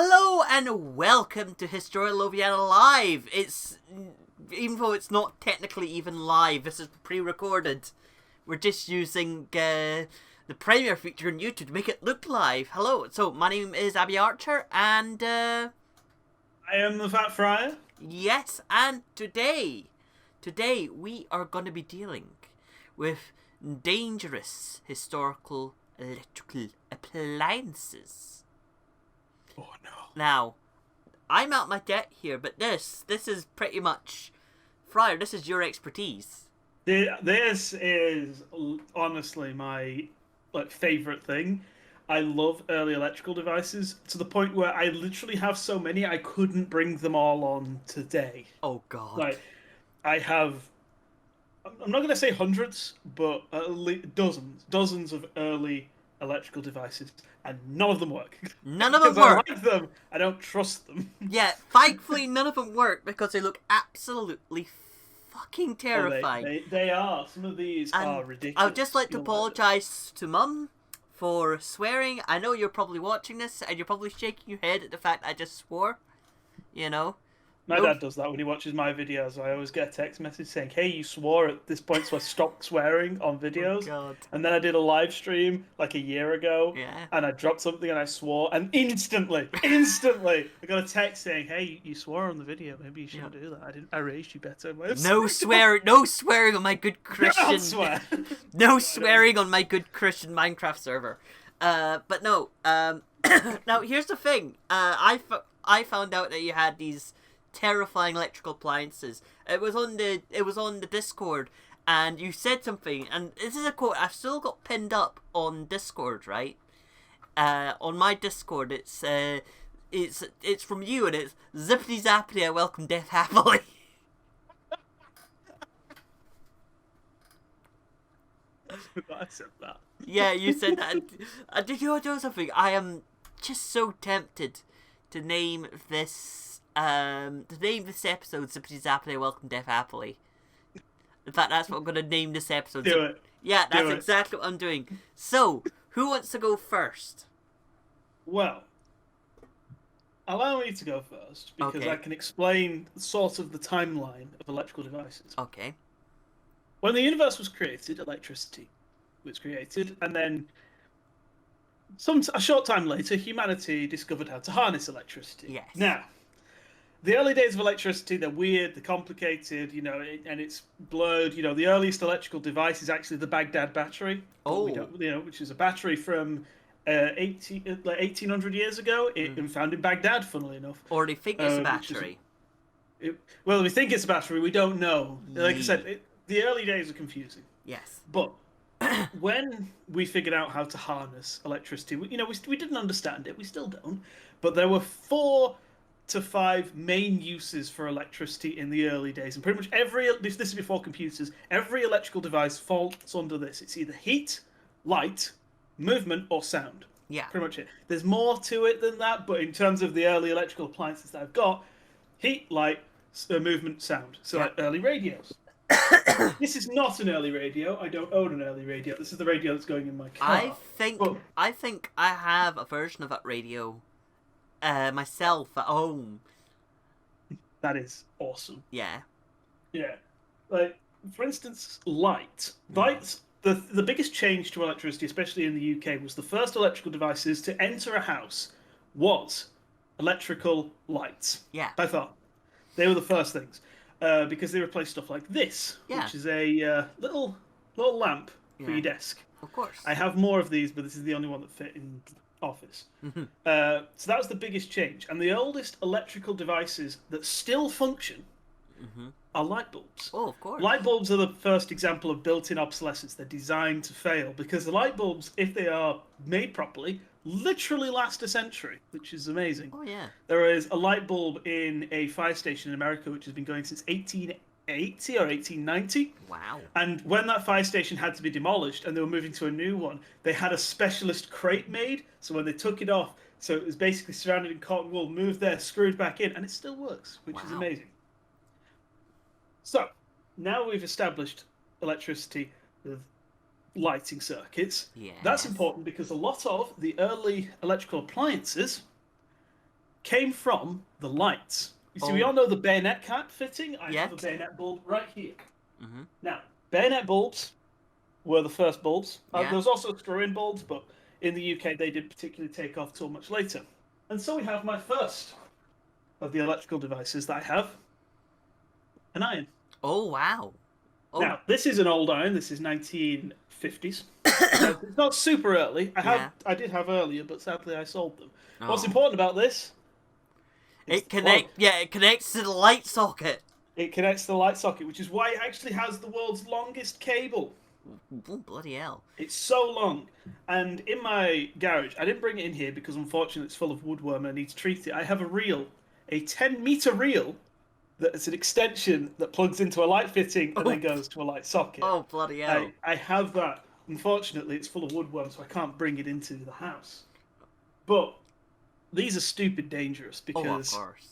Hello and welcome to Historia Lothiana Live. Even though it's not technically even live, this is pre-recorded. We're just using the premiere feature on YouTube to make it look live. Hello, so my name is Abby Archer, and I am the Fat Friar. yes, and today we are going to be dealing with dangerous historical electrical appliances. Oh no. Now, I'm out my depth here, but this is pretty much, Friar, this is your expertise. This is honestly my favorite thing. I love early electrical devices to the point where I literally have so many I couldn't bring them all on today. Oh god. Like I have, I'm not going to say hundreds, but at least dozens of early electrical devices, and none of them work. None of them Because I work. like them, I don't trust them. Yeah, thankfully none of them work because they look absolutely fucking terrifying. They are. Some of these And are ridiculous. I would just like to You'll apologise to Mum for swearing. I know you're probably watching this and you're probably shaking your head at the fact I just swore. You know? My Nope. dad does that when he watches my videos. I always get a text message saying, "Hey, you swore at this point, so I stopped swearing on videos." Oh god. And then I did a live stream like a year ago, Yeah. and I dropped something and I swore, and instantly, I got a text saying, "Hey, you swore on the video. Maybe you shouldn't do that. I raised you better." No swearing on my good Christian. Don't swear. No swearing on my good Christian Minecraft server. But no. Now here's the thing. I found out that you had these terrifying electrical appliances. It was on the Discord, and you said something, and this is a quote I've still got pinned up on Discord, right? On my Discord, it's from you, and it's Zippity Zappity I welcome death happily. I said that. Yeah, you said that. And did you want to know something? I am just so tempted to name this episode Zippity Zappity Welcome Death Happily. In fact, that's what I'm going to name this episode. Do it. Yeah, that's Do it. exactly what I'm doing. So, who wants to go first? Well, allow me to go first because Okay. I can explain sort of the timeline of electrical devices. Okay. When the universe was created, electricity was created, and then a short time later, humanity discovered how to harness electricity. Yes. Now, the early days of electricity, they're weird, they're complicated, and it's blurred. The earliest electrical device is actually the Baghdad Battery. Oh. Which is a battery from 1800 years ago. It was found in Baghdad, funnily enough. Or they think it's a Which is- battery. Well, we think it's a battery, we don't know. Like I Yee. said, the early days are confusing. Yes. But when we figured out how to harness electricity, we didn't understand it. We still don't. But there were 4 to 5 main uses for electricity in the early days, and pretty much this is before computers. Every electrical device falls under this. It's either heat, light, movement, or sound. Yeah. Pretty much it. There's more to it than that, but in terms of the early electrical appliances that I've got, heat, light, movement, sound. So Yeah. like early radios. This is not an early radio. I don't own an early radio. This is the radio that's going in my car. I think I have a version of that radio myself at home. That is awesome. Yeah. Yeah. Like, for instance, light. Lights, the biggest change to electricity, especially in the UK, was the first electrical devices to enter a house was electrical lights. Yeah. By far. They were the first things. Because they replaced stuff like this, Yeah. which is a little lamp for Yeah. your desk. Of course. I have more of these, but this is the only one that fit in the office. Mhm. So that was the biggest change. And the oldest electrical devices that still function are light bulbs. Oh, of course. Light bulbs are the first example of built-in obsolescence. They're designed to fail because the light bulbs, if they are made properly, literally last a century, which is amazing. Oh, yeah. There is a light bulb in a fire station in America which has been going since 1880 or 1890. Wow. And when that fire station had to be demolished and they were moving to a new one, they had a specialist crate made. So when they took it off, so it was basically surrounded in cotton wool, moved there, screwed back in, and it still works, which is Wow. amazing. So now we've established electricity with lighting circuits. Yes. That's important because a lot of the early electrical appliances came from the lights. You see, we Oh. all know the bayonet cap fitting. I have a Yet. bayonet bulb right here. Mm-hmm. Now, bayonet bulbs were the first bulbs. Yeah. There was also screw-in bulbs, but in the UK they didn't particularly take off till much later. And so we have my first of the electrical devices that I have, an iron. Oh, wow. Oh. Now, this is an old iron. This is 1950s. So it's not super early. I did have earlier, but sadly I sold them. Oh. What's important about this? It connects to the light socket. It connects to the light socket, which is why it actually has the world's longest cable. Oh, bloody hell. It's so long. And in my garage, I didn't bring it in here because unfortunately it's full of woodworm and I need to treat it. I have a reel, a 10-meter reel, that's an extension that plugs into a light fitting and then goes to a light socket. Oh, bloody hell. I have that. Unfortunately, it's full of woodworm, so I can't bring it into the house. But these are stupid dangerous because of course.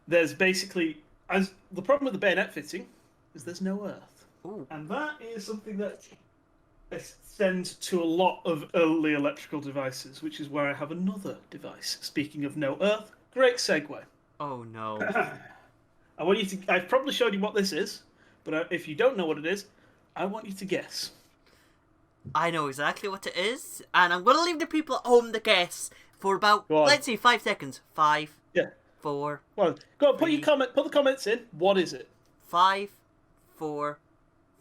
there's basically... the problem with the bayonet fitting is there's no earth. Ooh. And that is something that extends to a lot of early electrical devices, which is where I have another device. Speaking of no earth, great segue. Oh, no. I want you to... I've probably showed you what this is, but if you don't know what it is, I want you to guess. I know exactly what it is, and I'm going to leave the people at home to guess for about, Go on. let's see, 5 seconds. 5, Yeah. 4, Well, go on, put Three. the comments in. What is it? 5, 4,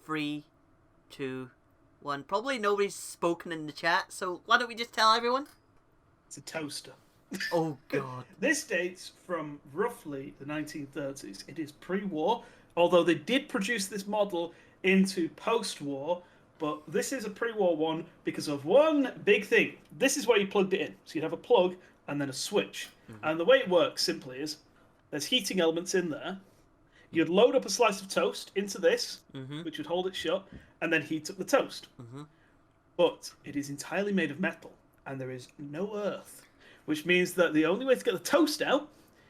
3, 2, 1. Probably nobody's spoken in the chat, so why don't we just tell everyone? It's a toaster. Oh, God. This dates from roughly the 1930s. It is pre-war, although they did produce this model into post-war, but this is a pre-war one because of one big thing. This is where you plugged it in. So you'd have a plug and then a switch. Mm-hmm. And the way it works simply is there's heating elements in there. You'd load up a slice of toast into this, which would hold it shut, and then heat up the toast. Mm-hmm. But it is entirely made of metal, and there is no earth, which means that the only way to get the toast out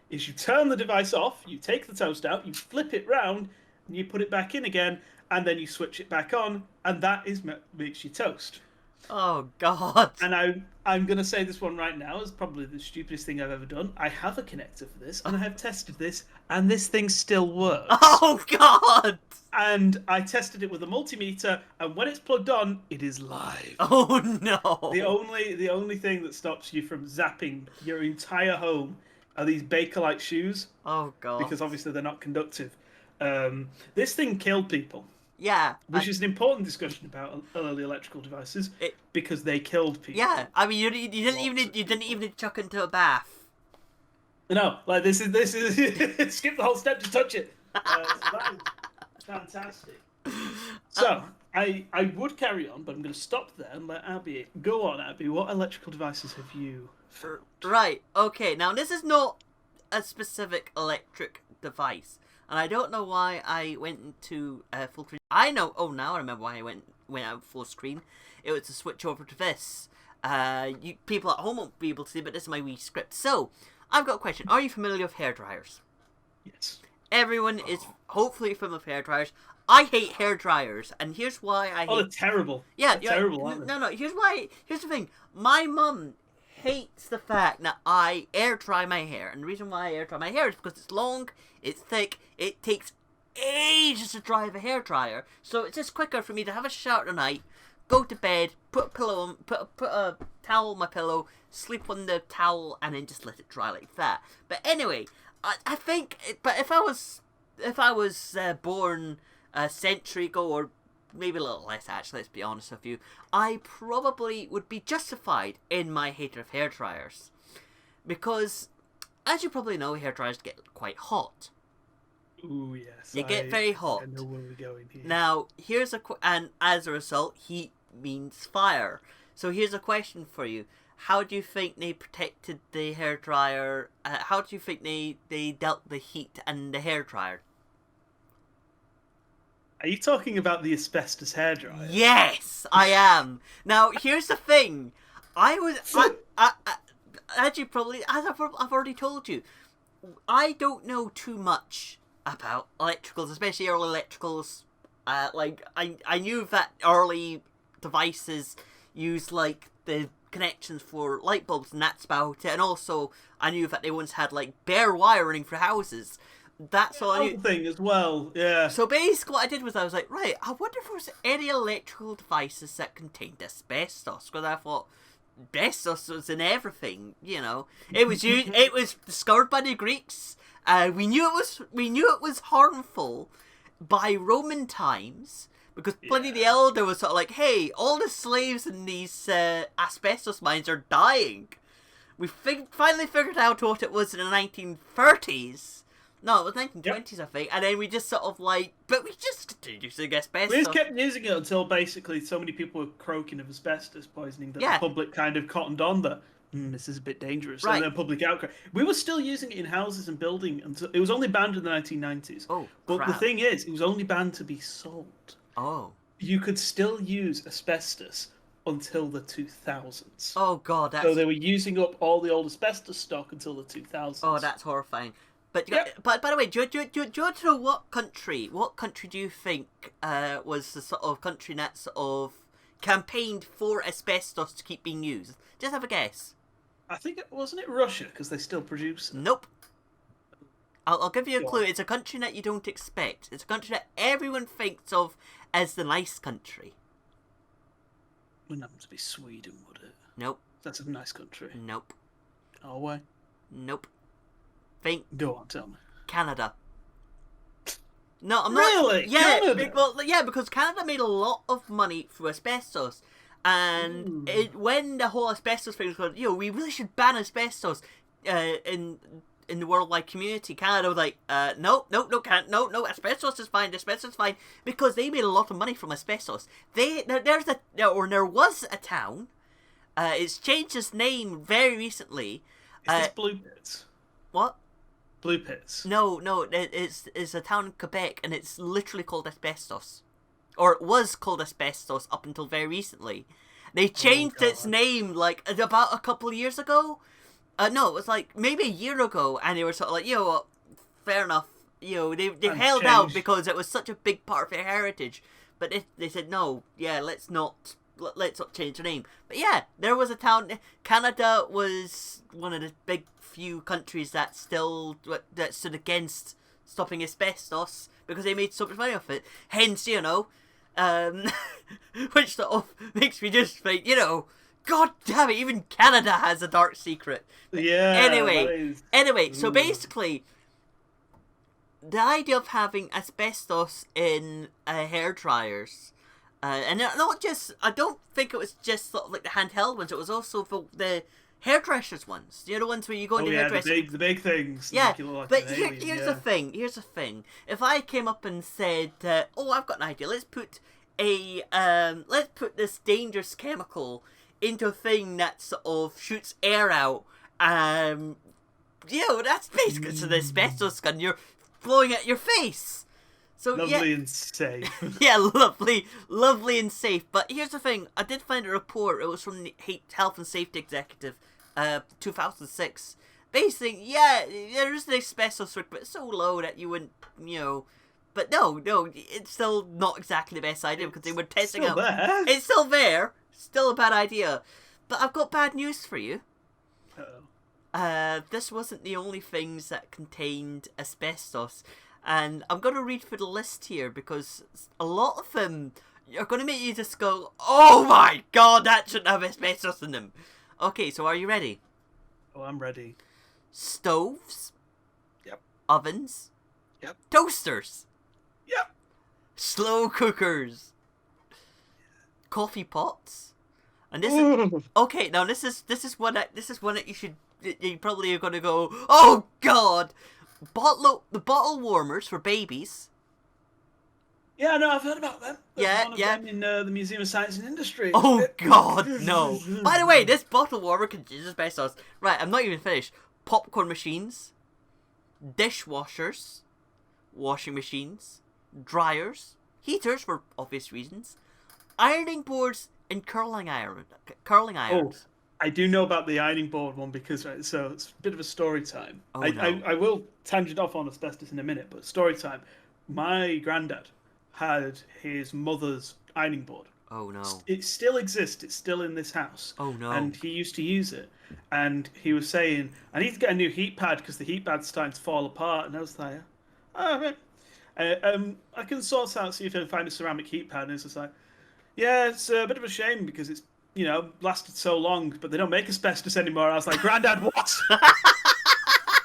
is you turn the device off, you take the toast out, you flip it round, and you put it back in again, and then you switch it back on, and that makes your toast. Oh, God. And I'm going to say this one right now is probably the stupidest thing I've ever done. I have a connector for this, and I have tested this, and this thing still works. Oh, God. And I tested it with a multimeter, and when it's plugged on, it is live. Oh, no. The only thing that stops you from zapping your entire home are these Bakelite shoes. Oh, God. Because obviously they're not conductive. This thing killed people. Yeah. Which is an important discussion about early electrical devices because they killed people. Yeah, I mean you didn't even chuck into a bath. No, like this is skip the whole step to touch it. So that is fantastic. So I would carry on, but I'm going to stop there and let Abby go on. Abby, what electrical devices have you found? Right. Okay. Now this is not a specific electric device. And I don't know why I went into full screen. I know. Oh, now I remember why I went out full screen. It was to switch over to this. You people at home won't be able to see, but this is my wee script. So, I've got a question. Are you familiar with hairdryers? Yes. Everyone is hopefully familiar with hairdryers. I hate hairdryers, and here's why I hate... Oh, they're terrible. Yeah, they're terrible, aren't they? No. Here's why. Here's the thing. My mum hates the fact that I air dry my hair, and the reason why I air dry my hair is because it's long, it's thick, it takes ages to dry with a hairdryer, so it's just quicker for me to have a shower tonight, go to bed, put a pillow on, put a towel on my pillow, sleep on the towel, and then just let it dry like that. But anyway, I think, but if I was born a century ago, or maybe a little less actually, let's be honest with you, I probably would be justified in my hatred of hairdryers. Because, as you probably know, hairdryers get quite hot. Ooh, yes. They get very hot. I know where we're going here. Now, here's and as a result, heat means fire. So here's a question for you. How do you think they protected the hairdryer? How do you think they dealt the heat and the hairdryer? Are you talking about the asbestos hairdryer? Yes, I am. Now, here's the thing. As I've already told you, I don't know too much about electricals, especially early electricals. I knew that early devices used like the connections for light bulbs, and that's about it. And also, I knew that they once had like bare wiring for houses. That's all I knew. Other thing as well, yeah. So basically, what I did was I was like, right, I wonder if there was any electrical devices that contained asbestos, because I thought asbestos was in everything. You know, it was used. It was discovered by the Greeks. We knew it was harmful by Roman times. Because Pliny the Elder was sort of like, hey, all the slaves in these asbestos mines are dying. We finally figured out what it was in the 1930s. No, it was 1920s, I think. And then we just sort of like, but we just continued using asbestos. We just kept using it until basically so many people were croaking of asbestos poisoning that the public kind of cottoned on that. This is a bit dangerous. Right. And then public outcry. We were still using it in houses and buildings until it was only banned in the 1990s. Oh, but crap. the thing is, it was only banned to be sold. Oh. You could still use asbestos until the 2000s. Oh, God. So they were using up all the old asbestos stock until the 2000s. Oh, that's horrifying. But but by the way, do you want to know what country do you think was the sort of country that sort of campaigned for asbestos to keep being used? Just have a guess. I think wasn't it Russia, because they still produce it. Nope. I'll give you a clue. It's a country that you don't expect. It's a country that everyone thinks of as the nice country. Wouldn't happen to be Sweden, would it? Nope. That's a nice country. Nope. Norway? Nope. Think Go on, tell me. Canada. No, I'm not. Really? Yeah, Canada? because Canada made a lot of money through asbestos, and when the whole asbestos thing was going, we really should ban asbestos in the worldwide community. Canada was like, no, asbestos is fine, because they made a lot of money from asbestos. There was a town. It's changed its name very recently. Is this Blue Pits? What? Blue Pits. No, it's a town in Quebec, and it's literally called Asbestos. Or it was called Asbestos up until very recently. They changed its name, like, about a couple of years ago. No, it was like, maybe a year ago, and they were sort of like, what, fair enough. They held out because it was such a big part of their heritage. But they said, no, let's not change the name. But yeah, there was a town. Canada was one of the big few countries that stood against stopping asbestos because they made so much money off it. Hence, which sort of makes me just think, God damn it, even Canada has a dark secret. Yeah. Anyway, so basically, the idea of having asbestos in hair dryers. And not just, I don't think it was just sort of like the handheld ones, it was also the hairdressers ones. The ones where you go into hairdresser. The big things. Yeah, like but here's the thing. If I came up and said, I've got an idea, let's put this dangerous chemical into a thing that sort of shoots air out, that's basically an asbestos gun, you're blowing at your face. So, lovely and safe. Yeah, lovely and safe. But here's the thing. I did find a report. It was from the Health and Safety Executive, 2006. Basically, there is an asbestos risk, but it's so low that you wouldn't, But no, it's still not exactly the best idea because they were testing out. It's still there. Still a bad idea. But I've got bad news for you. Uh-oh. This wasn't the only things that contained asbestos. And I'm going to read through the list here because a lot of them are going to make you just go, oh my god, that shouldn't have asbestos in them. Okay, so are you ready? Oh, I'm ready. Stoves. Yep. Ovens. Yep. Toasters. Yep. Slow cookers. Coffee pots. And this is okay. Now this is one that you probably are going to go, oh god. The bottle warmers for babies. Yeah, no, I've heard about them. There's one of them in the Museum of Science and Industry. Oh god, no. By the way, this bottle warmer contains asbestos. Right, I'm not even finished. Popcorn machines, dishwashers, washing machines, dryers, heaters for obvious reasons, ironing boards, and curling irons. Oh, I do know about the ironing board one because so it's a bit of a story time. Oh, I will tangent off on asbestos in a minute, but story time. My granddad had his mother's ironing board. Oh no. It still exists. It's still in this house. Oh no. And he used to use it. And he was saying, I need to get a new heat pad because the heat pad's starting to fall apart. And I was like, oh, right. I can sort out, see if I can find a ceramic heat pad. And it's just like, yeah, it's a bit of a shame because it's, lasted so long, but they don't make asbestos anymore. I was like, Grandad, what?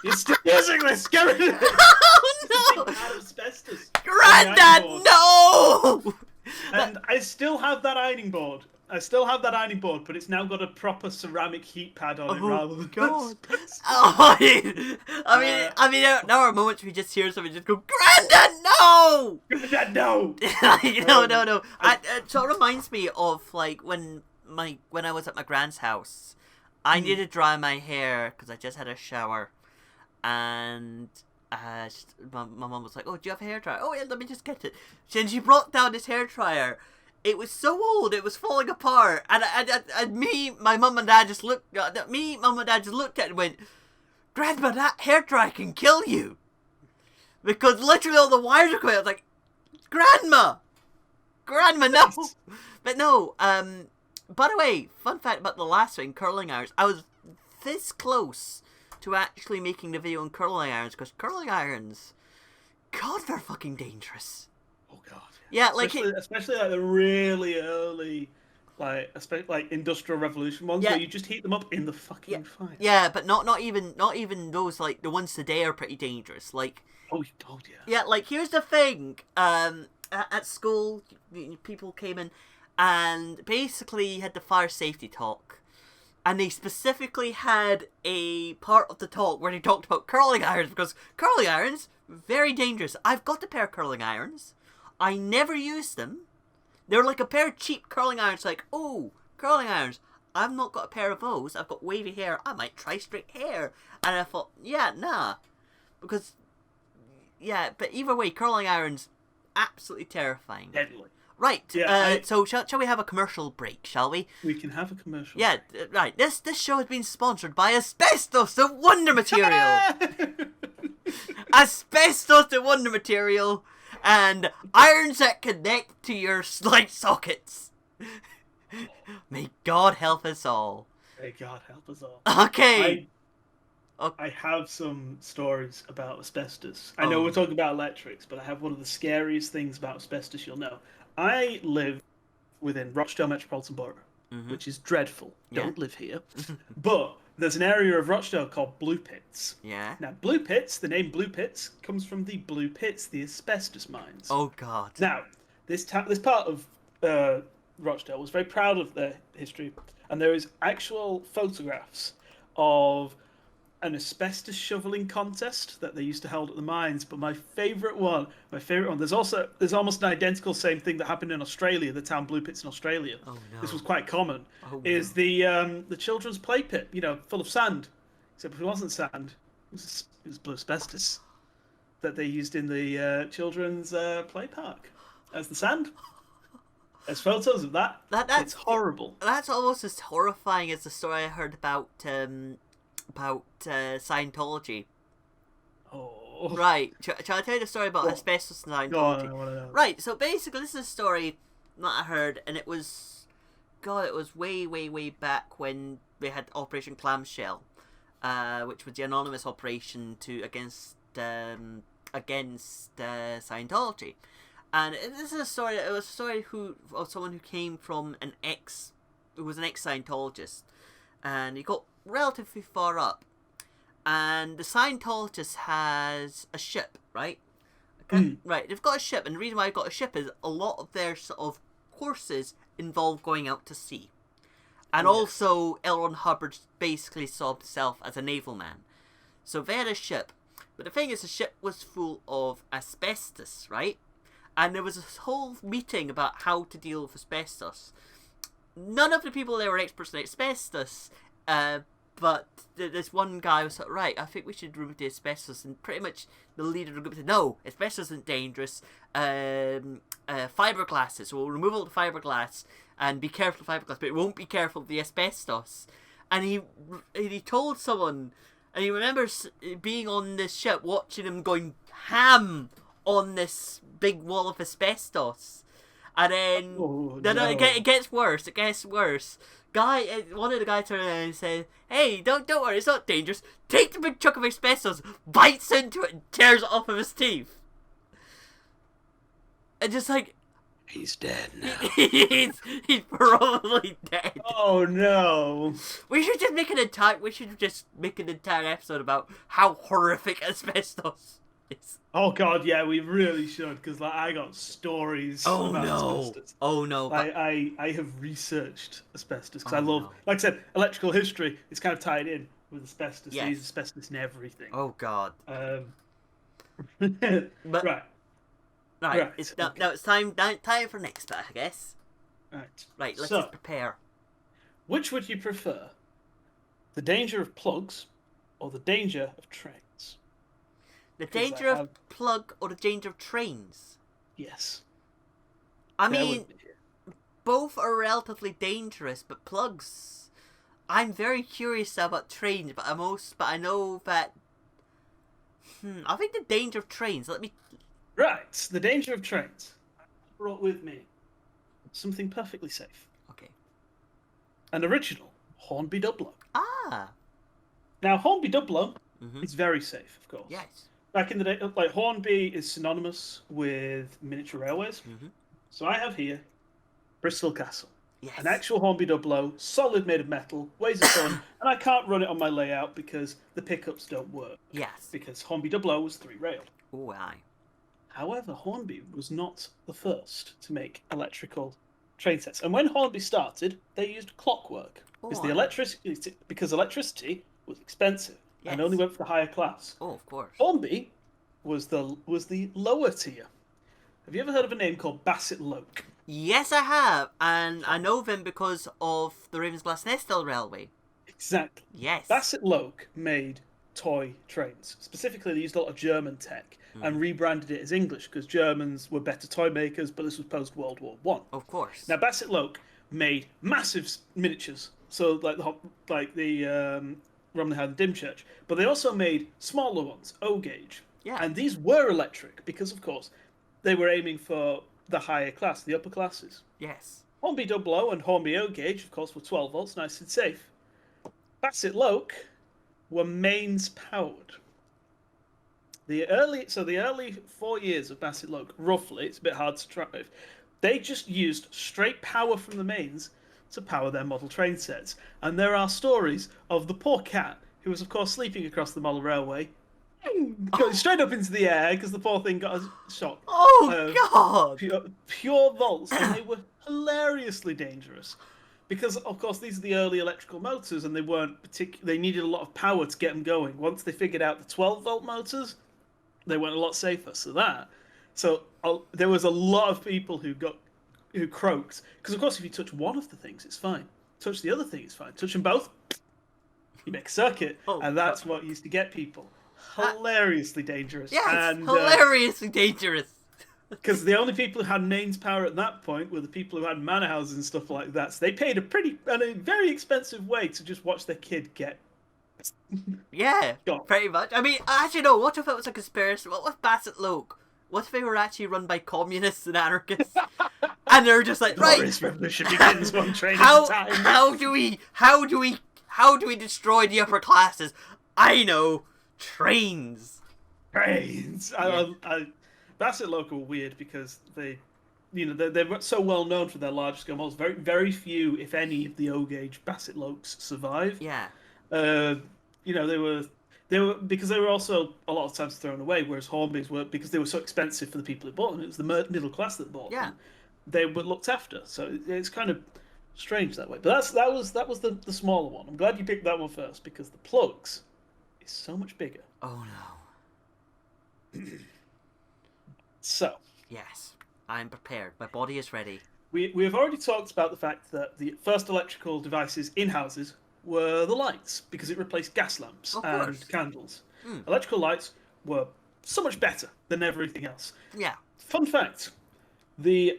It's still using this. Get rid of it. Oh no. Asbestos. Granddad, no! And I still have that ironing board. But it's now got a proper ceramic heat pad on it rather than God. I mean, there are moments we just hear something just go, Granddad, no! Granddad, no! No. It sort of reminds me of like when I was at my grand's house. I needed to dry my hair because I just had a shower, and my mum was like, "Oh, do you have a hairdryer?" "Oh yeah, let me just get it." And she brought down this hairdryer. It was so old, it was falling apart, and my mum and dad just looked at it and went, "Grandma, that hairdryer can kill you," because literally all the wires are going. I was like, "Grandma, no." But no. By the way, fun fact about the last thing, curling irons. I was this close to actually making the video on curling irons, because curling irons, God, they're fucking dangerous. Oh God. Yeah, especially like the really early, like Industrial Revolution ones, where you just heat them up in the fucking fire. Yeah, but not even those, like the ones today are pretty dangerous. Like, oh yeah. Yeah, like here's the thing. At school, people came in, and basically had the fire safety talk. And they specifically had a part of the talk where they talked about curling irons, because curling irons, very dangerous. I've got a pair of curling irons. I never use them. They're like a pair of cheap curling irons, like, oh, curling irons. I've not got a pair of those. I've got wavy hair. I might try straight hair. And I thought, yeah, nah. Because, yeah, but either way, curling irons, absolutely terrifying. Deadly. Right, yeah, so shall we have a commercial break, shall we? We can have a commercial break. Right. This show has been sponsored by Asbestos, the wonder material. Asbestos, the wonder material, and irons that connect to your light sockets. May God help us all. May God help us all. Okay. I have some stories about asbestos. I know we're talking about electrics, but I have one of the scariest things about asbestos you'll know. I live within Rochdale Metropolitan Borough, which is dreadful. Don't live here. But there's an area of Rochdale called Blue Pits. Yeah. Now, Blue Pits, the name Blue Pits, comes from the Blue Pits, the asbestos mines. Oh, God. Now, this part of Rochdale was very proud of their history, and there is actual photographs of an asbestos shoveling contest that they used to hold at the mines. But my favourite one, there's almost an identical same thing that happened in Australia, the town Blue Pits in Australia. Oh no. This was quite common. Is the children's play pit, full of sand. Except it wasn't sand. It was blue asbestos that they used in the children's play park as the sand. There's photos of that. It's horrible. That's almost as horrifying as the story I heard about Scientology. Oh. Right. Shall I tell you the story about asbestos and Scientology? Go on, I want to know. Right, so basically this is a story that I heard, and it was way, way, way back when they had Operation Clamshell, which was the anonymous operation against Scientology. And this is a story, it was a story of someone who came from who was an ex-Scientologist, and he got relatively far up, and the Scientologist has a ship, right? Okay. Right, they've got a ship, and the reason why they've got a ship is a lot of their sort of courses involve going out to sea, and also L. Ron Hubbard basically saw himself as a naval man, so they had a ship. But the thing is, the ship was full of asbestos, right? And there was a whole meeting about how to deal with asbestos. None of the people there were experts in asbestos, but this one guy was like, right, I think we should remove the asbestos, and pretty much the leader of the group said, no, asbestos isn't dangerous, fiberglass, so we'll remove all the fiberglass, and be careful of fiberglass, but we won't be careful of the asbestos. And he told someone, and he remembers being on this ship, watching him going ham on this big wall of asbestos. And then Oh no, no! it gets worse. It gets worse. One of the guys turned around and said, "Hey, don't worry, it's not dangerous. Take the big chunk of asbestos, bites into it, and tears it off of his teeth." And just like He's dead now. he's probably dead. Oh no! We should just make an entire episode about how horrific asbestos is. Oh god, yeah, we really should, because like I got stories about asbestos. Oh no! I have researched asbestos because I love, no. like I said, electrical history. It's kind of tied in with asbestos. Yes. They use asbestos in everything. Oh god! But right. Now it's time for next bit, I guess. Right. Let's just prepare. Which would you prefer? The danger of plugs or the danger of trains? The danger of plug or the danger of trains? Yes. I mean, both are relatively dangerous, but plugs. I'm very curious about trains, but I know that. I think the danger of trains. Right, the danger of trains. I brought with me something perfectly safe. Okay. An original Hornby Dublo. Ah. Now, Hornby Dublo is very safe, of course. Yes. Back in the day, like Hornby is synonymous with miniature railways. So I have here Bristol Castle. Yes. An actual Hornby Dublo, solid made of metal, weighs a ton, and I can't run it on my layout because the pickups don't work. Yes. Because Hornby Dublo was 3-railed. Oh, aye. However, Hornby was not the first to make electrical train sets. And when Hornby started, they used clockwork. Because electricity was expensive and only went for the higher class. Oh, of course. Hornby was the lower tier. Have you ever heard of a name called Bassett Loke? Yes, I have, and I know them because of the Ravensglass Nestell Railway. Exactly. Yes. Bassett Loke made toy trains. Specifically, they used a lot of German tech and rebranded it as English because Germans were better toy makers, but this was post-World War One. Of course. Now, Bassett Loke made massive miniatures, so like the Romney House and Dymchurch, but they also made smaller ones, O-gauge. Yeah. And these were electric because, of course, they were aiming for the higher class, the upper classes. Yes. Hornby Dublo and Hornby O-gauge, of course, were 12 volts, nice and safe. Bassett Loke were mains powered. The early 4 years of Bassett Loke, roughly, it's a bit hard to drive, they just used straight power from the mains to power their model train sets. And there are stories of the poor cat, who was, of course, sleeping across the model railway, going straight up into the air because the poor thing got a shock. Oh, God! Pure volts, and they were hilariously dangerous. Because, of course, these are the early electrical motors, and they needed a lot of power to get them going. Once they figured out the 12-volt motors, they went a lot safer. So there was a lot of people who croaked. Because, of course, if you touch one of the things, it's fine. Touch the other thing, it's fine. Touch them both, you make a circuit. And that's what used to get people. Hilariously dangerous. Yes, hilariously dangerous. Because the only people who had mains power at that point were the people who had manor houses and stuff like that. So they paid a very expensive way to just watch their kid get. Yeah, pretty much. I mean, actually, no. What if it was a conspiracy? What if Bassett Loke? What if they were actually run by communists and anarchists? And they're just like, right, glorious revolution begins one train at a time. How do we destroy the upper classes? I know, trains. Yeah. Bassett Loke were weird because they're so well known for their large scale models. Very, very few, if any, of the O-gauge Bassett Lokes survive. Yeah. They were because they were also a lot of times thrown away, whereas Hornbys were because they were so expensive for the people who bought them. It was the middle class that bought them. They were looked after, so it's kind of strange that way. But that was the smaller one. I'm glad you picked that one first because the plugs is so much bigger. Oh no. So. Yes, I'm prepared. My body is ready. We have already talked about the fact that the first electrical devices in houses were the lights, because it replaced gas lamps and candles. Electrical lights were so much better than everything else. Yeah. Fun fact, the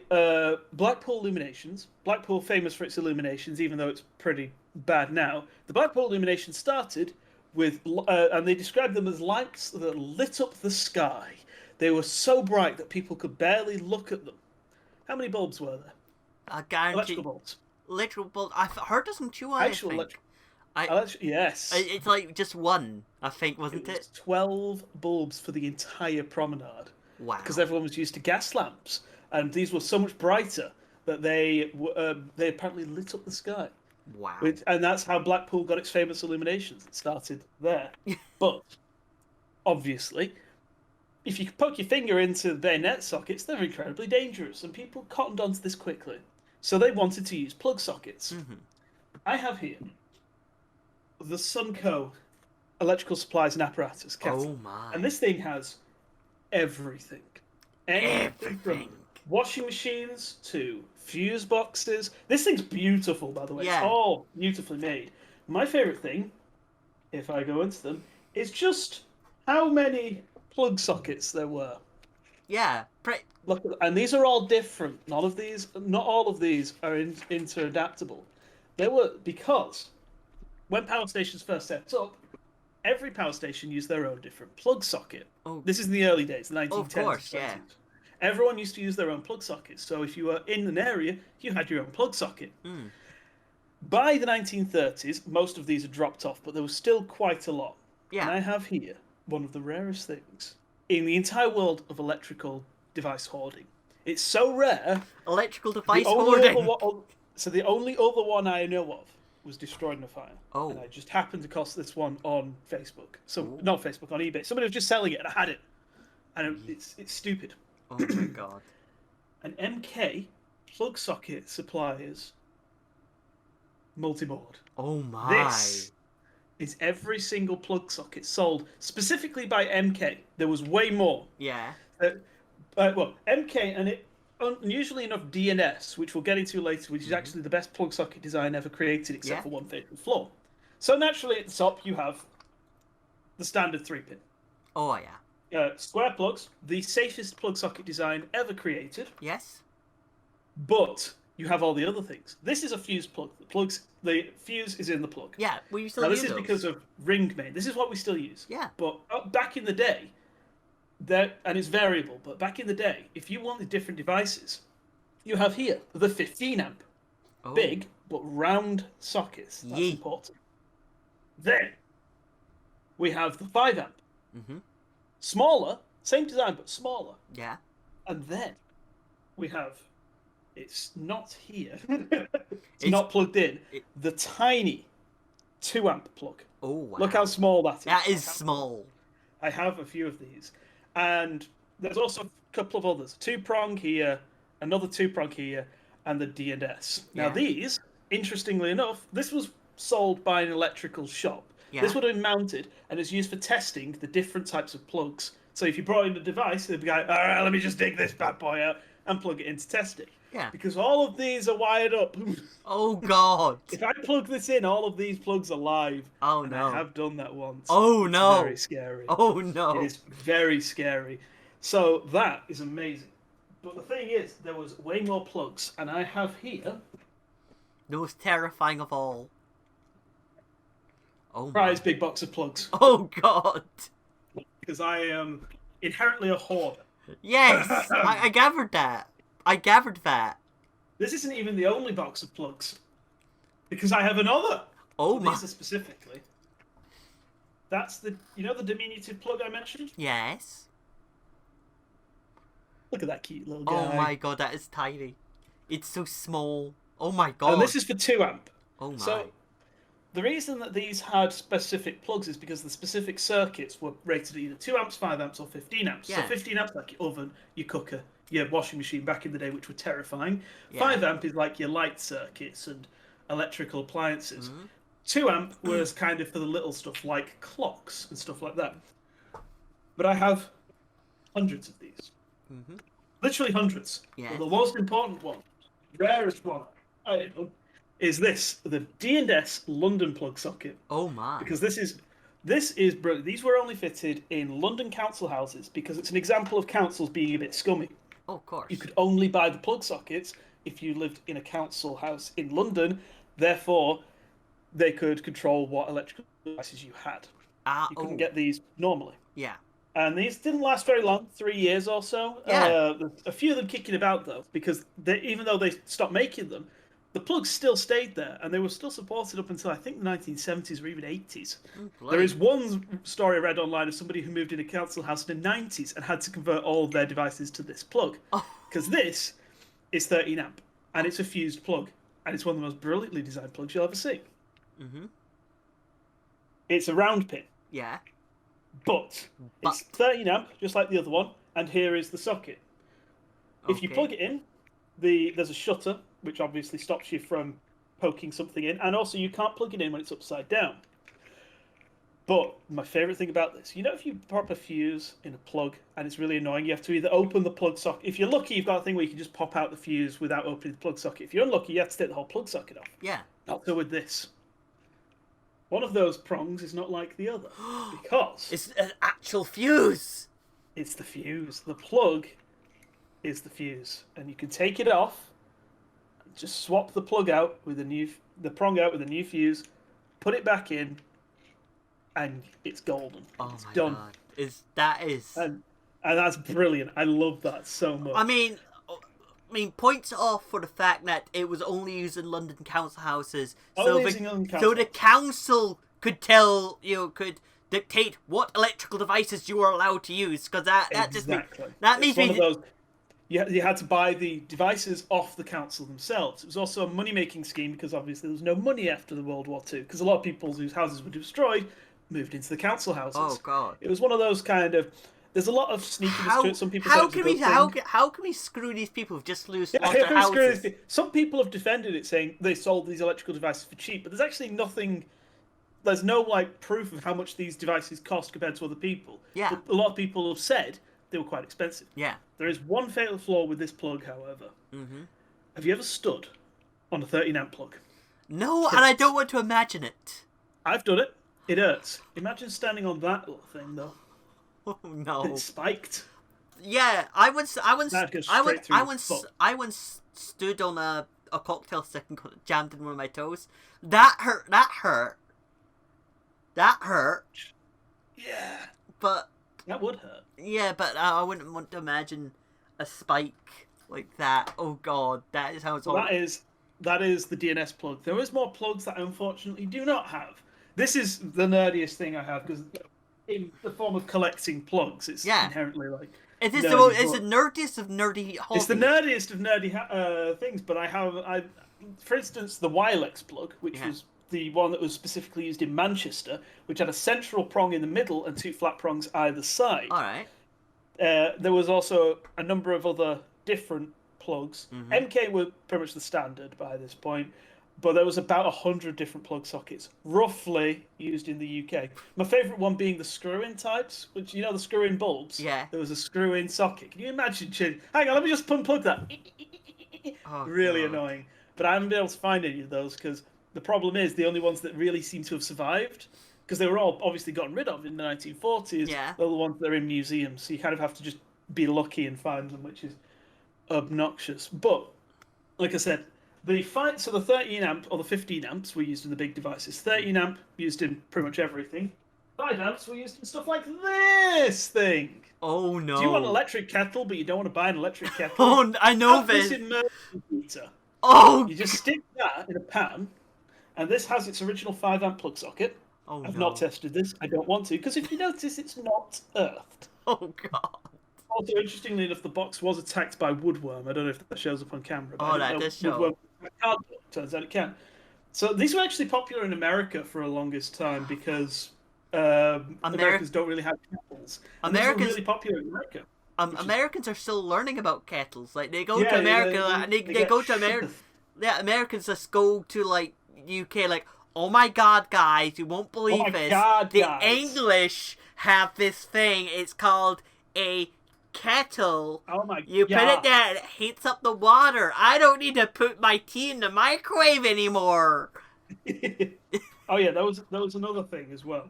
Blackpool Illuminations, Blackpool famous for its illuminations, even though it's pretty bad now, the Blackpool Illuminations started with, and they described them as lights that lit up the sky. They were so bright that people could barely look at them. How many bulbs were there? I Electrical guarantee. bulbs. Literal bulb. I've heard of some chew on, I Actual think. yes. It's like just one, I think, It wasn't was it? 12 bulbs for the entire promenade because Wow. everyone was used to gas lamps, and these were so much brighter that they apparently lit up the sky. Wow. And that's how Blackpool got its famous illuminations. It started there. But obviously, if you poke your finger into bayonet sockets, they're incredibly dangerous, and people cottoned onto this quickly. So they wanted to use plug sockets. Mm-hmm. I have here the Sunco electrical supplies and apparatus kettle. Oh my. And this thing has everything. Anything from Everything. washing machines to fuse boxes. This thing's beautiful, by the way. Yeah. It's all beautifully made. My favourite thing, if I go into them, is just how many plug sockets there were. Yeah. Look, and these are all different. Not all of these are interadaptable. They were because when power stations first set up, every power station used their own different plug socket. Oh. This is in the early days, the 1910s. Of course, and 20s. yeah. Everyone used to use their own plug sockets. So if you were in an area, you had your own plug socket. Mm. By the 1930s, most of these had dropped off, but there was still quite a lot. Yeah. And I have here one of the rarest things in the entire world of electrical device hoarding. It's so rare. Electrical device hoarding. So the only other one I know of was destroyed in a fire. Oh. And I just happened to cost this one on Facebook. So Ooh. not Facebook, on eBay. Somebody was just selling it, and I had it. And it's stupid. Oh my god. An MK plug socket suppliers multiboard. Oh my. This is every single plug socket sold specifically by MK. There was way more. Yeah. Well, MK and it unusually enough DNS, which we'll get into later, which is actually the best plug socket design ever created, except for one fatal flaw. So naturally, at the top you have the standard 3-pin. Oh yeah. Square plugs, the safest plug socket design ever created. Yes. But you have all the other things. This is a fuse plug. The fuse is in the plug. Yeah, we still Now, use this is those. because of ring main. This is what we still use. Yeah. But back in the day, and it's variable, but back in the day, if you wanted different devices, you have here the 15 amp. Oh. Big, but round sockets. That's Yee. important. Then, we have the 5 amp. Mm-hmm. Smaller, same design, but smaller. Yeah. And then, we have, it's not here, it's not plugged in, the tiny 2 amp plug. Oh wow. Look how small that is. That is small. I have a few of these. And there's also a couple of others. 2-prong here, another 2-prong here, and the D&S. Now Yeah. these, interestingly enough, this was sold by an electrical shop. Yeah. This would have been mounted and is used for testing the different types of plugs. So if you brought in the device, they'd be like, all right, let me just dig this bad boy out and plug it in to test it. Yeah. Because all of these are wired up. Oh god. If I plug this in, all of these plugs are live. Oh And no. I have done that once. Oh It's no. very scary. Oh no. It is very scary. So that is amazing. But the thing is, there was way more plugs, and I have here The most terrifying of all. Oh my. prize big box of plugs Oh god. because I am inherently a hoarder. Yes. I gathered that. I gathered that. This isn't even the only box of plugs because I have another. Oh my. These are specifically. That's the the diminutive plug I mentioned. Yes. Look at that cute little guy. Oh my god, that is tiny. It's so small. Oh my god. And this is for 2 amp. Oh my. So the reason that these had specific plugs is because the specific circuits were rated at either 2 amps, 5 amps, or 15 amps. Yeah. So 15 amps like your oven, your cooker, your washing machine back in the day, which were terrifying. Yeah. 5 amp is like your light circuits and electrical appliances. Mhm. 2 amp was kind of for the little stuff like clocks and stuff like that. But I have hundreds of these. Mhm. Literally hundreds. Yeah. But the most important one, rarest one, I know, is this, the D&S London plug socket. Oh my. Because this is brilliant. These were only fitted in London council houses because it's an example of councils being a bit scummy. Oh, of course. You could only buy the plug sockets if you lived in a council house in London. Therefore, they could control what electrical devices you had. You couldn't get these normally. Yeah. And these didn't last very long, 3 years or so. Yeah. A few of them kicking about though, because even though they stopped making them, the plugs still stayed there, and they were still supported up until I think the 1970s or even 80s. Oh, There bloody. is one story I read online of somebody who moved in a council house in the 90s and had to convert all of their devices to this plug, Oh. because this is 13 amp, and it's a fused plug, and it's one of the most brilliantly designed plugs you'll ever see. Mhm. It's a round pin. Yeah. But But it's 13 amp, just like the other one, and here is the socket. If you okay. plug it in, there's a shutter, which obviously stops you from poking something in, and also you can't plug it in when it's upside down. But my favourite thing about this, if you pop a fuse in a plug and it's really annoying, you have to either open the plug socket. If you're lucky, you've got a thing where you can just pop out the fuse without opening the plug socket. If you're unlucky, you have to take the whole plug socket off. Yeah. Not so with this. One of those prongs is not like the other, because It's an actual fuse. it's the fuse. The plug is the fuse, and you can take it off, just swap the plug out with the prong out with a new fuse, put it back in, and it's golden. Oh It's my done. god. That is. And that's brilliant. I love that so much. I mean, points off for the fact that it was only used in London council houses, so the council could could dictate what electrical devices you were allowed to use, because that exactly. that It's means one of those. You had to buy the devices off the council themselves. It was also a money-making scheme, because obviously there was no money after the World War II, because a lot of people whose houses were destroyed moved into the council houses. Oh god! It was one of those kind of. There's a lot of sneakiness to it. Some people how can we screw these people who just lost their houses? Some people have defended it, saying they sold these electrical devices for cheap, but there's actually nothing. There's no proof of how much these devices cost compared to other people. Yeah. But a lot of people have said they were quite expensive. Yeah. There is one fatal flaw with this plug, however. Mm-hmm. Have you ever stood on a 13 amp plug? No, and I don't want to imagine it. I've done it. It hurts. Imagine standing on that little thing though. Oh no. It's spiked. Yeah, I once stood on a cocktail stick and got jammed in one of my toes. That hurt. Yeah. But that would hurt. Yeah, but I wouldn't want to imagine a spike like that. Oh god, that is how it's all. That is the DNS plug. There is more plugs that I unfortunately do not have. This is the nerdiest thing I have, because in the form of collecting plugs, it's inherently it's the nerdiest of nerdy hobbies. It's the nerdiest of nerdy things, but I for instance, the Wilex plug, which was the one that was specifically used in Manchester, which had a central prong in the middle and two flat prongs either side. All right. There was also a number of other different plugs. Mm-hmm. MK were pretty much the standard by this point, but there was about 100 different plug sockets, roughly, used in the UK. My favourite one being the screw-in types, which, the screw-in bulbs? Yeah. There was a screw-in socket. Can you imagine? Hang on, let me just unplug that. Really annoying. But I haven't been able to find any of those, because the problem is the only ones that really seem to have survived, because they were all obviously gotten rid of in the 1940s, are the ones that are in museums. So you kind of have to just be lucky and find them, which is obnoxious. But, like I said, the 13 amp or the 15 amps were used in the big devices. 13 amp used in pretty much everything. 5 amps were used in stuff like this thing. Oh no! Do you want an electric kettle, but you don't want to buy an electric kettle? Oh, I know this. Immersion heater. Oh! You just stick that in a pan, and this has its original 5 amp plug socket. Oh, I've not tested this. I don't want to, because if you notice, it's not earthed. Oh god! Also, interestingly enough, the box was attacked by woodworm. I don't know if that shows up on camera. But that does show. Turns out it can. So these were actually popular in America for a longest time, because Americans don't really have kettles. Americans were really popular in America. Americans are still learning about kettles. Like they go to America and they go to America. Yeah, Americans just go to UK. Oh my god, guys, you won't believe this. The English have this thing. It's called a kettle. Oh my god. You put it there and it heats up the water. I don't need to put my tea in the microwave anymore. Oh yeah, that was another thing as well.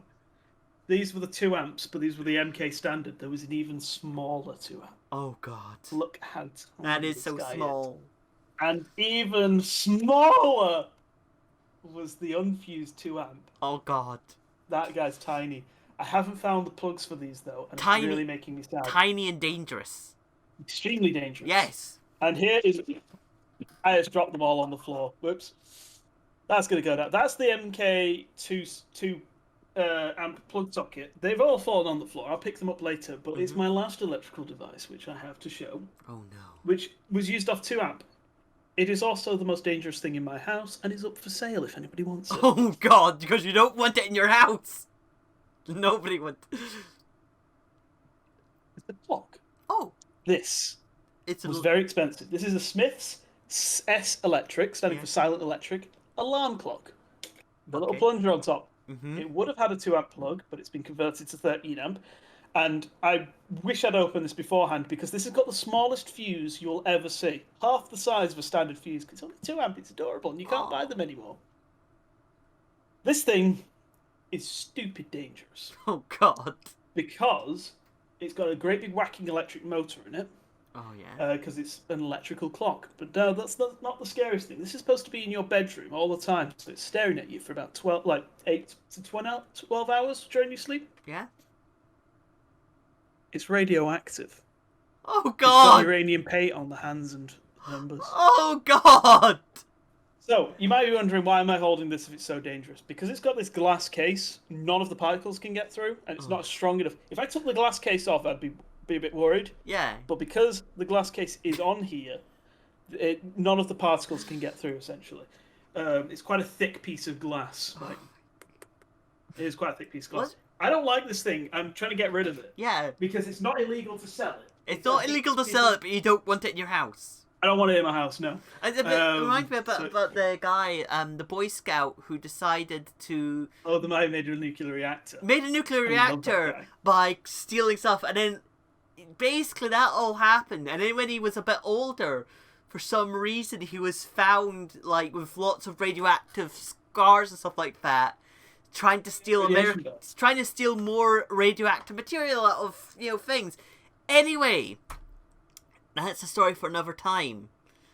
These were the 2 amps, but these were the MK standard. There was an even smaller 2 amp. Oh god. Look how that is so small. And even smaller was the unfused 2 amp. Oh god. That guy's tiny. I haven't found the plugs for these though, and Tiny- it's really making me sad. Tiny and dangerous. Extremely dangerous. Yes. And here is. I just dropped them all on the floor. Whoops. That's gonna go down. That's the MK2 amp plug socket. They've all fallen on the floor. I'll pick them up later. But it's my last electrical device, which I have to show. Oh no. Which was used off 2 amp. It is also the most dangerous thing in my house, and is up for sale if anybody wants it. Oh god, because you don't want it in your house. Nobody would. It's the clock. Oh. This It was very expensive. This is a Smith's S Electric, standing for Silent Electric, alarm clock. The little plunger on top. It would have had a 2 amp plug, but it's been converted to 13 amp. And I wish I'd opened this beforehand, because this has got the smallest fuse you'll ever see. Half the size of a standard fuse. It's only 2 amp, it's adorable, and you can't buy them anymore. This thing is stupid dangerous. Oh god. Because it's got a great big whacking electric motor in it. Oh yeah. Because it's an electrical clock. But no, that's not the scariest thing. This is supposed to be in your bedroom all the time, so it's staring at you for about 8 to 12 hours during your sleep. Yeah. It's radioactive. Oh It's got god. uranium paint on the hands and members. Oh god. So, you might be wondering, why am I holding this if it's so dangerous? Because it's got this glass case, none of the particles can get through, and it's not strong enough. If I took the glass case off, I'd be a bit worried. Yeah. But because the glass case is on here, none of the particles can get through, essentially. It's quite a thick piece of glass. It is quite a thick piece of glass. What? I don't like this thing. I'm trying to get rid of it. Yeah. Because it's not illegal to sell it. It's not illegal to sell it, but you don't want it in your house. I don't want it in my house, no. It reminds me about the guy, the Boy Scout, who decided to... Oh, the man made a nuclear reactor. Made a nuclear I love that reactor guy. by stealing stuff, and then basically that all happened. And then when he was a bit older, for some reason he was found like with lots of radioactive scars and stuff like that, trying to steal trying to steal more radioactive material out of things. Anyway, that's a story for another time.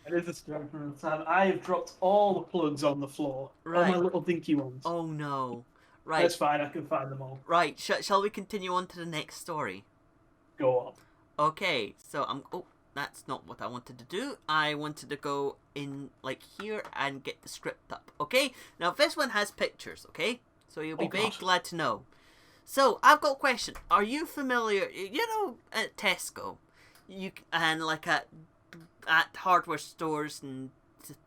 It is a story for another time. I have dropped all the plugs on the floor. Right. All my little dinky ones. Oh no. Right. That's fine, I can find them all. Right. Shall we continue on to the next story? Go on. Okay, so oh, that's not what I wanted to do. I wanted to go in like here and get the script up. Okay, now this one has pictures. Okay, so you'll be very glad to know. So I've got a question. Are you familiar? At Tesco, and like at hardware stores and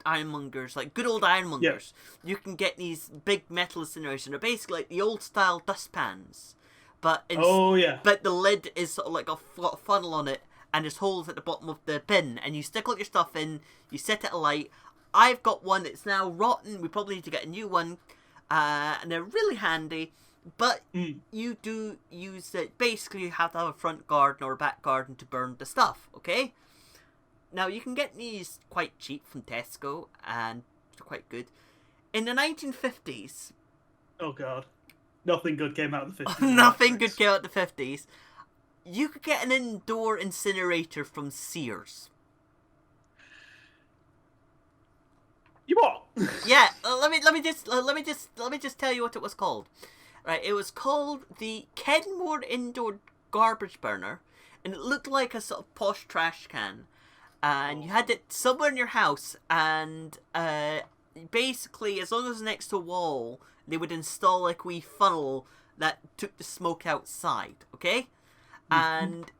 ironmongers, like good old ironmongers, you can get these big metal incinerators. They're basically like the old style dustpans. But but the lid is sort of like got a funnel on it, and there's holes at the bottom of the bin, and you stick all your stuff in, you set it alight. I've got one that's now rotten. We probably need to get a new one, and they're really handy. But you do use it. Basically, you have to have a front garden or a back garden to burn the stuff. Okay. Now you can get these quite cheap from Tesco, and they're quite good. In the 1950s. Oh god. Nothing good came out of the 50s. Nothing good came out of the 50s. You could get an indoor incinerator from Sears. You what? Yeah, let me just tell you what it was called. Right, it was called the Kenmore Indoor Garbage Burner, and it looked like a sort of posh trash can. And you had it somewhere in your house, and basically, as long as it was next to a wall, they would install like a wee funnel that took the smoke outside, okay? And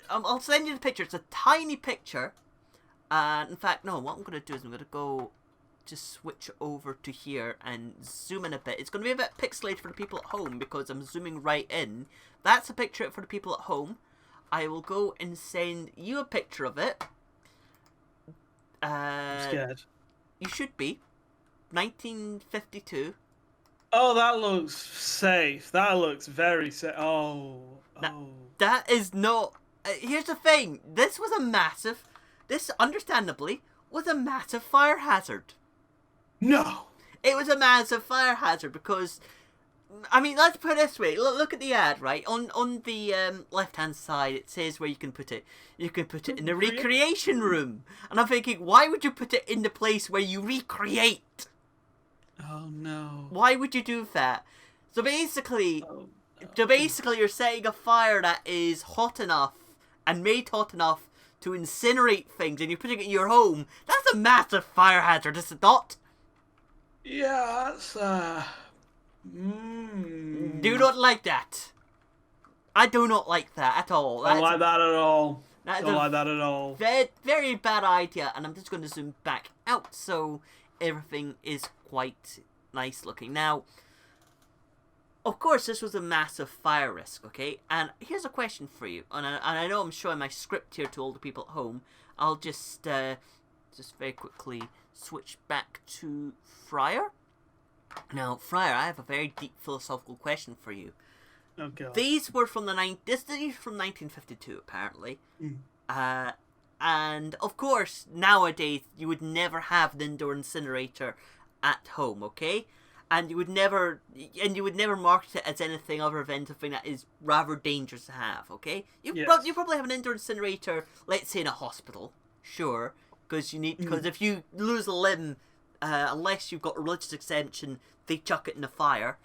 I'll send you the picture. It's a tiny picture. In fact, no, what I'm going to do is I'm going to go just switch over to here and zoom in a bit. It's going to be a bit pixelated for the people at home because I'm zooming right in. That's a picture for the people at home. I will go and send you a picture of it. I'm scared. You should be. 1952. Oh, that looks safe. That looks very safe. That is not... here's the thing. This understandably, was a massive fire hazard. No! It was a massive fire hazard because... I mean, let's put it this way. Look at the ad, right? On the left-hand side, it says where you can put it. You can put it in the recreation room. And I'm thinking, why would you put it in the place where you recreate? Oh, no. Why would you do that? So basically, So basically, you're setting a fire that is hot enough and made hot enough to incinerate things, and you're putting it in your home. That's a massive fire hazard, is it not? Yeah, that's Do not like that. I do not like that at all. Don't like that at all. That's Don't like that at all. very, very bad idea, and I'm just going to zoom back out so everything is quite nice looking. Now, of course, this was a massive fire risk, okay? And here's a question for you, and I know I'm showing my script here to all the people at home. I'll just very quickly switch back to Friar. Now, Friar, I have a very deep philosophical question for you. Oh god. These were from these are from 1952, apparently. And of course, nowadays you would never have an indoor incinerator at home, okay? And you would never market it as anything other than something that is rather dangerous to have, okay? You probably have an indoor incinerator, let's say in a hospital, sure, because if you lose a limb, unless you've got a religious exemption, they chuck it in the fire.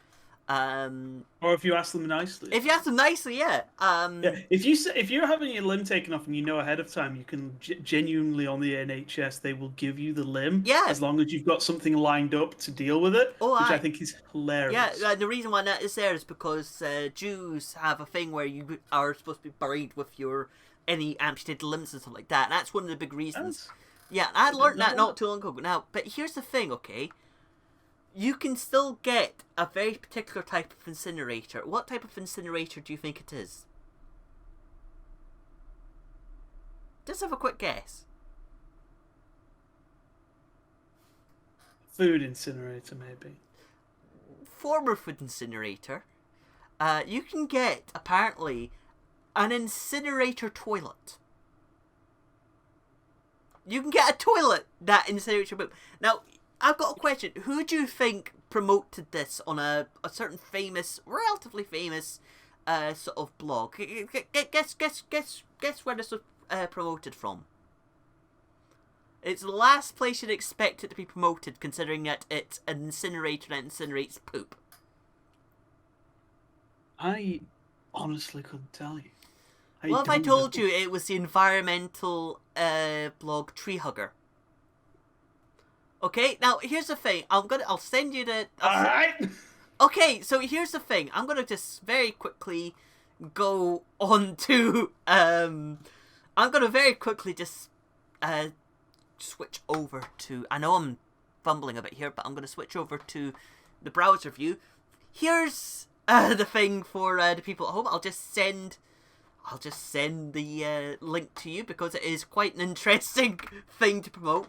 Or if you ask them nicely. If you ask them nicely, yeah. Yeah. If you're having your limb taken off and you know ahead of time, you can genuinely on the NHS they will give you the limb. Yeah. As long as you've got something lined up to deal with it, which I think is hilarious. Yeah. The reason why that is there is because Jews have a thing where you are supposed to be buried with any amputated limbs and stuff like that. And that's one of the big reasons. Yeah, I learned that not too long ago. Now, but here's the thing, okay? You can still get a very particular type of incinerator. What type of incinerator do you think it is? Just have a quick guess. Food incinerator, maybe. Former food incinerator. You can get, apparently, an incinerator toilet. You can get a toilet that incinerates your poop. Now, I've got a question. Who do you think promoted this on a certain famous, relatively famous, sort of blog? Guess where this was promoted from. It's the last place you'd expect it to be promoted, considering that it's an incinerator that incinerates poop. I honestly couldn't tell you. What if I told you it was the environmental blog Tree Hugger? Okay, now here's the thing. I'll send you the. Alright! Okay, so here's the thing. I'm gonna just very quickly go on to. I'm gonna very quickly just switch over to. I know I'm fumbling a bit here, but I'm gonna switch over to the browser view. Here's the thing for the people at home. I'll just send the link to you because it is quite an interesting thing to promote.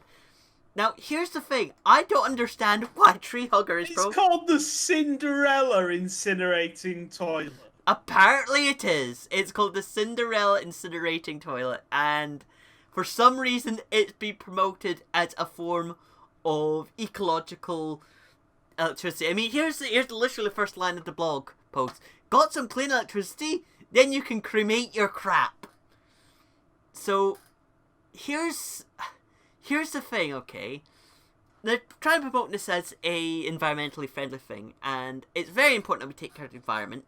Now, here's the thing. I don't understand why Tree Hugger is It's called the Cinderella Incinerating Toilet. Apparently it is. It's called the Cinderella Incinerating Toilet. And for some reason, it's been promoted as a form of ecological electricity. I mean, here's literally the first line of the blog post. Got some clean electricity? Then you can cremate your crap. So, here's the thing, okay? They're trying to promote this as a environmentally friendly thing, and it's very important that we take care of the environment.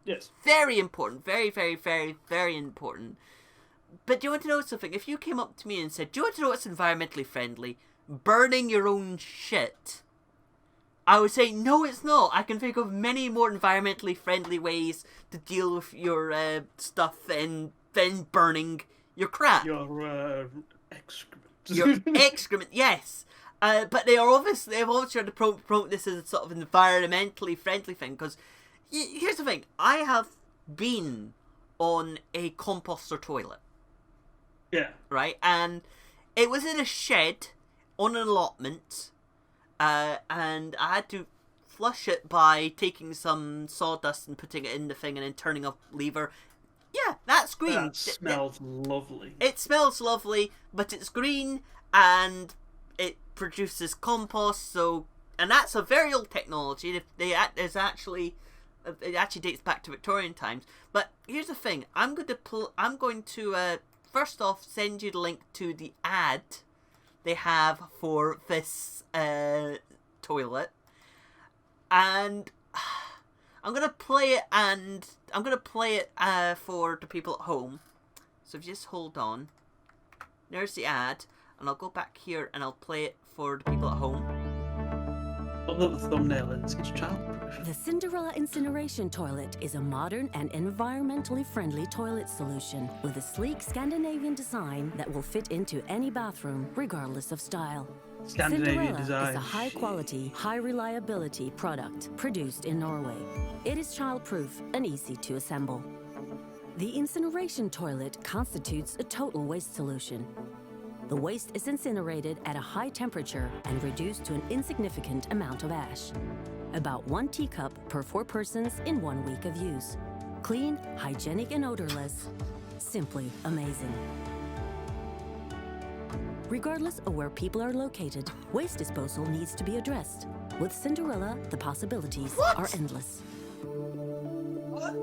Yes. Very important. Very, very, very, very important. But do you want to know something? If you came up to me and said, do you want to know what's environmentally friendly? Burning your own shit. I would say, no, it's not. I can think of many more environmentally friendly ways to deal with your stuff than burning your crap. Your excrement. Your excrement, yes. But they've obviously tried to promote this as a sort of environmentally friendly thing, because here's the thing. I have been on a composter toilet. Yeah. Right? And it was in a shed on an allotment. And I had to flush it by taking some sawdust and putting it in the thing and then turning off lever. Yeah, that's green. That smells lovely. It smells lovely, but it's green and it produces compost. And that's a very old technology. It actually dates back to Victorian times. But here's the thing: I'm going to first off send you the link to the ad they have for this toilet, and I'm gonna play it, and I'm gonna play it for the people at home. So if you just hold on, there's the ad, and I'll go back here and I'll play it for the people at home. I'll put the thumbnail in. It's childproof. The Cinderella Incineration Toilet is a modern and environmentally friendly toilet solution with a sleek Scandinavian design that will fit into any bathroom, regardless of style. Scandinavian Cinderella design. is a high-quality, high-reliability product produced in Norway. It is childproof and easy to assemble. The incineration toilet constitutes a total waste solution. The waste is incinerated at a high temperature and reduced to an insignificant amount of ash. About 1 teacup per 4 persons in 1 week of use. Clean, hygienic, and odorless. Simply amazing. Regardless of where people are located, waste disposal needs to be addressed. With Cinderella, the possibilities are endless. What?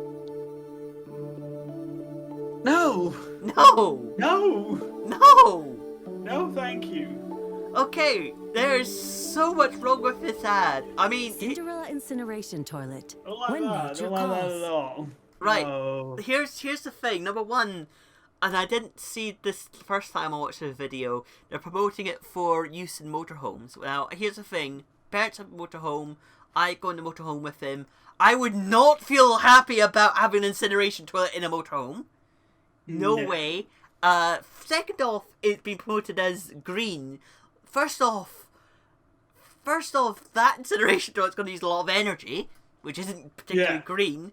No! No! No! No! No, thank you. Okay, there's so much wrong with this ad. I mean, Cinderella Incineration Toilet. Don't like When that. nature Don't like that calls. at all. right, No. here's the thing. Number one, and I didn't see this the first time I watched the video, they're promoting it for use in motorhomes. Now, here's the thing. Parents have a motorhome. I go in the motorhome with them. I would not feel happy about having an incineration toilet in a motorhome. No way. Second off, it's been promoted as green. First off, that incineration toilet's going to use a lot of energy, which isn't particularly green.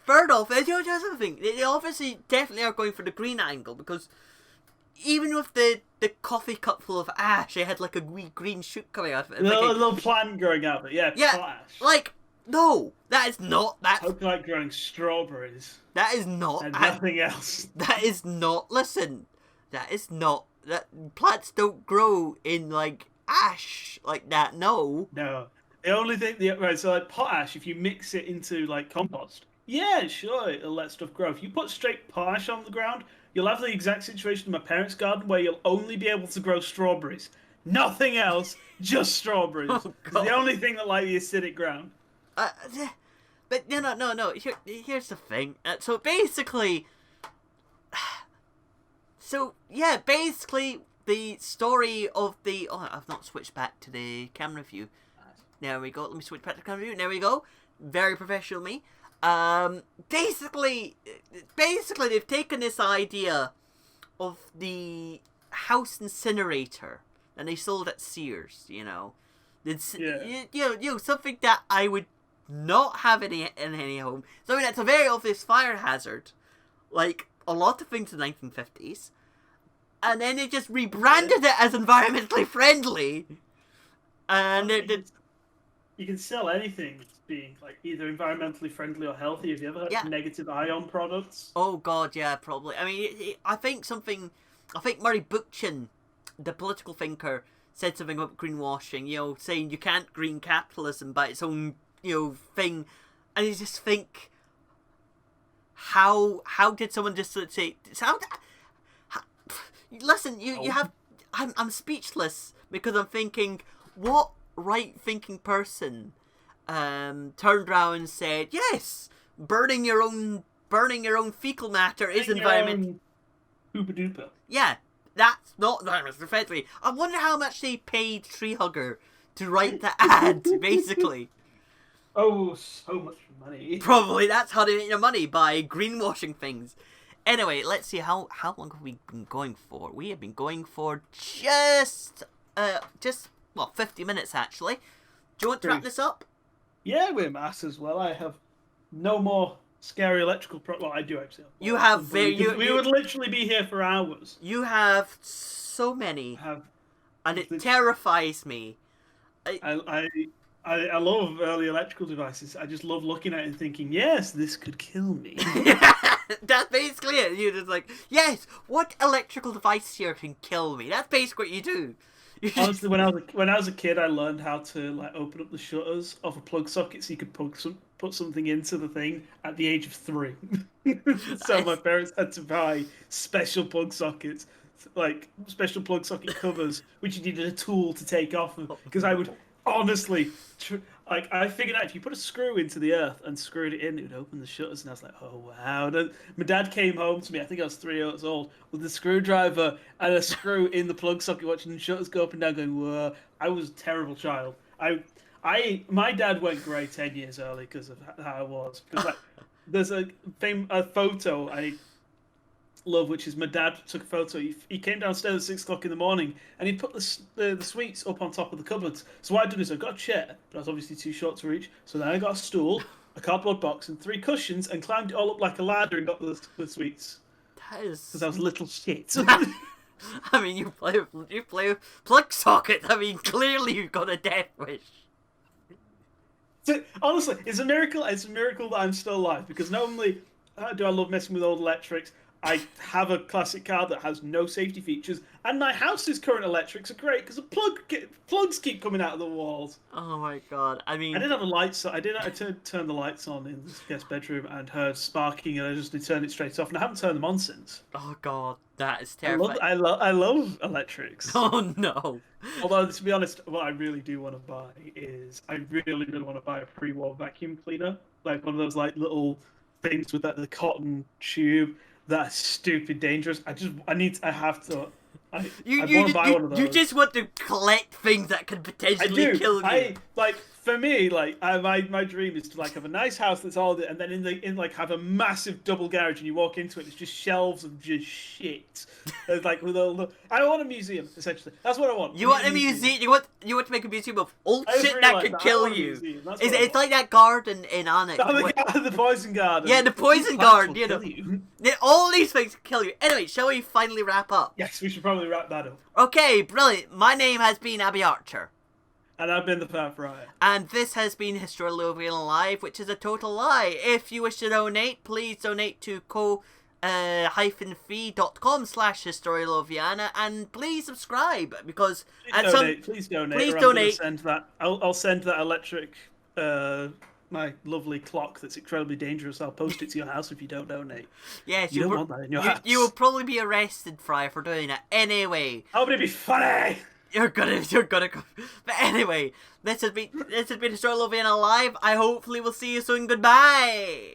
Third off, there's another thing. They obviously definitely are going for the green angle, because even with the coffee cup full of ash, it had like a wee green shoot coming out of it. A little plant growing out of it. Yeah, potash. Like, no, that is not that. Hope you like growing strawberries. That is not. And nothing else. That is not. Listen, that is not. That plants don't grow in like ash like that. No. No. The only thing, right? So like potash, if you mix it into like compost, yeah, sure, it'll let stuff grow. If you put straight potash on the ground, you'll have the exact situation in my parents' garden where you'll only be able to grow strawberries, nothing else, just strawberries. Oh, It's the only thing that like the acidic ground. But no. Here's the thing. So basically, basically the story of the. Oh, I've not switched back to the camera view. There we go. Let me switch back to the camera view. There we go. Very professional, me. Basically, they've taken this idea of the house incinerator and they sold at Sears. You know, something that I would not have in any home. Something that's a very obvious fire hazard, like a lot of things in the 1950s, and then they just rebranded it as environmentally friendly. And you can sell anything as being like either environmentally friendly or healthy. Have you ever heard of negative ion products? Oh god, yeah, probably. I mean, I think Murray Bookchin, the political thinker, said something about greenwashing. You know, saying you can't green capitalism by its own thing, and you just think, how did someone just say? Listen, you have. I'm speechless because I'm thinking, what right-thinking person turned around and said, yes, burning your own fecal matter is environment. Hoopa duper. Yeah, that's not environmentally friendly. I wonder how much they paid Treehugger to write the ad, basically. Oh, so much money. Probably that's how they make their money, by greenwashing things. Anyway, let's see, how long have we been going for? We have been going for just 50 minutes actually. Do you want to wrap this up? Yeah, we're mass as well. I have no more scary electrical well, I do actually. You have we would literally be here for hours. You have so many. And it terrifies me. I love early electrical devices. I just love looking at it and thinking, yes, this could kill me. That's basically it. You're just like, yes, what electrical device here can kill me? That's basically what you do. Honestly, when I was a kid, I learned how to like open up the shutters of a plug socket so you could put something into the thing at the age of 3. So my parents had to buy special plug sockets, like special plug socket covers, which you needed a tool to take off, because I would honestly, Like, I figured out if you put a screw into the earth and screwed it in, it would open the shutters. And I was like, oh, wow. And then my dad came home to me, I think I was 3 years old, with a screwdriver and a screw in the plug socket, watching the shutters go up and down, going, whoa. I was a terrible child. My dad went grey 10 years early because of how I was. Because, like, there's a photo I love, which is my dad took a photo. He came downstairs at 6 o'clock in the morning and he'd put the sweets up on top of the cupboards. So what I did is I got a chair, but I was obviously too short to reach. So then I got a stool, a cardboard box, and 3 cushions and climbed it all up like a ladder and got the sweets. That is... Because I was a little shit. I mean, you play with plug sockets. I mean, clearly you've got a death wish. Honestly, it's a miracle. It's a miracle that I'm still alive, because not only do I love messing with old electrics, I have a classic car that has no safety features, and my house's current electrics are great because the plugs keep coming out of the walls. Oh my god! I mean, I did have a light, so I turn the lights on in the guest bedroom and heard sparking, and I just turned it straight off, and I haven't turned them on since. oh god, that is terrifying. I love electrics. Oh no! Although, to be honest, what I really do want to buy is I really want to buy a pre-war vacuum cleaner, like one of those like little things with the cotton tube. That's stupid dangerous. I have to. I want to buy one of those. You just want to collect things that could potentially kill you. For me, my dream is to have a nice house that's all, and then have a massive double garage, and you walk into it, it's just shelves of just shit. With I want a museum, essentially. That's what I want. You want a museum? You want to make a museum of old shit that could kill you. It's like that garden in Annex. The poison garden. Yeah, the poison garden. You know, all these things kill you. Anyway, shall we finally wrap up? Yes, we should probably wrap that up. Okay, brilliant. My name has been Abby Archer. And I've been the Path Riot. And this has been Historia Lothiana Live, which is a total lie. If you wish to donate, please donate to fee.com/Historia Lothiana, and please subscribe, because please donate. I'll send that electric, my lovely clock that's incredibly dangerous. I'll post it to your house if you don't donate. Yes, you don't want that in your house. You will probably be arrested, Fry, for doing it. Anyway. Oh, but it'd be funny! You're gonna go. But anyway, this has been Historia Lothiana Live. I hopefully will see you soon. Goodbye!